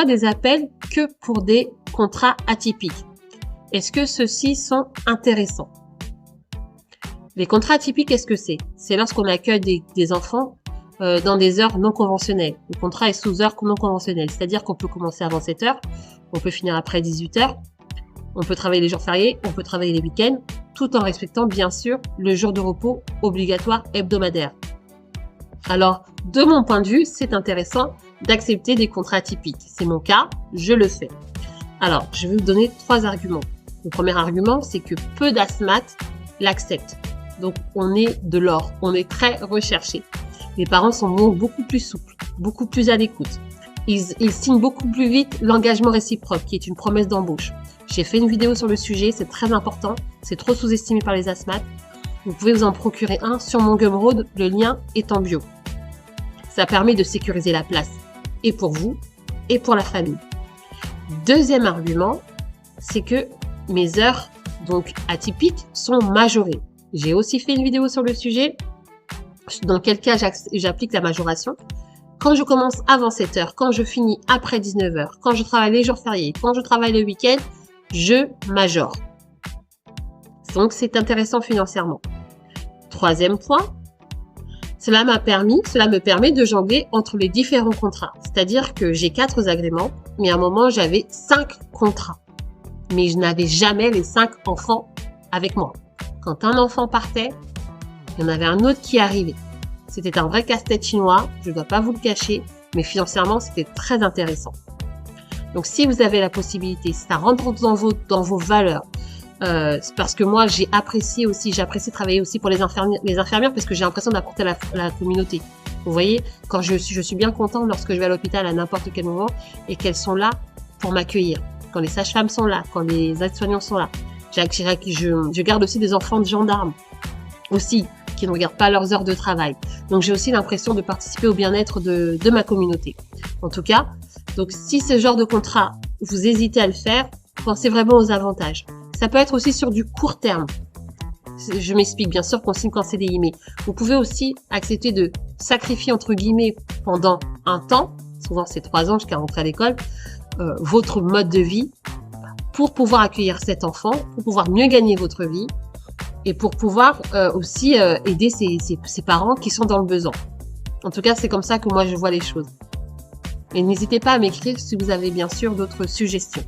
des appels que pour des contrats atypiques. Est-ce que ceux-ci sont intéressants? Les contrats atypiques, qu'est-ce que c'est? C'est lorsqu'on accueille des enfants dans des heures non conventionnelles. Le contrat est sous heures non conventionnelles, c'est-à-dire qu'on peut commencer avant 7 heures, on peut finir après 18 heures, on peut travailler les jours fériés, on peut travailler les week-ends, tout en respectant bien sûr le jour de repos obligatoire hebdomadaire. Alors, de mon point de vue, c'est intéressant d'accepter des contrats atypiques. C'est mon cas, je le fais. Alors, je vais vous donner 3 arguments. Le premier argument, c'est que peu d'asthmates l'acceptent. Donc, on est de l'or, on est très recherché. Les parents sont beaucoup plus souples, beaucoup plus à l'écoute. Ils signent beaucoup plus vite l'engagement réciproque, qui est une promesse d'embauche. J'ai fait une vidéo sur le sujet, c'est très important, c'est trop sous-estimé par les asthmates. Vous pouvez vous en procurer un sur mon Gumroad, le lien est en bio. Ça permet de sécuriser la place, et pour vous, et pour la famille. Deuxième argument, c'est que mes heures donc atypiques sont majorées. J'ai aussi fait une vidéo sur le sujet, dans quel cas j'applique la majoration. Quand je commence avant 7 heures, quand je finis après 19 heures, quand je travaille les jours fériés, quand je travaille le week-end, je majore. Donc, c'est intéressant financièrement. Troisième point, cela me permet de jongler entre les différents contrats. C'est-à-dire que j'ai 4 agréments, mais à un moment, j'avais 5 contrats. Mais je n'avais jamais les 5 enfants avec moi. Quand un enfant partait, il y en avait un autre qui arrivait. C'était un vrai casse-tête chinois, je ne dois pas vous le cacher, mais financièrement, c'était très intéressant. Donc, si vous avez la possibilité, ça rentre dans vos valeurs. Parce que moi, j'apprécie travailler aussi pour les infirmières parce que j'ai l'impression d'apporter à la communauté. Vous voyez, quand je suis bien contente lorsque je vais à l'hôpital à n'importe quel moment et qu'elles sont là pour m'accueillir. Quand les sages-femmes sont là, quand les aides-soignants sont là. Je garde aussi des enfants de gendarmes aussi, qui ne regardent pas leurs heures de travail. Donc, j'ai aussi l'impression de participer au bien-être de ma communauté. En tout cas, donc si ce genre de contrat, vous hésitez à le faire, pensez vraiment aux avantages. Ça peut être aussi sur du court terme. Je m'explique, bien sûr qu'on signe qu'en CDI, mais vous pouvez aussi accepter de sacrifier, entre guillemets, pendant un temps, souvent c'est 3 ans jusqu'à rentrer à l'école, votre mode de vie pour pouvoir accueillir cet enfant, pour pouvoir mieux gagner votre vie et pour pouvoir aussi aider ces parents qui sont dans le besoin. En tout cas, c'est comme ça que moi je vois les choses. Et n'hésitez pas à m'écrire si vous avez bien sûr d'autres suggestions.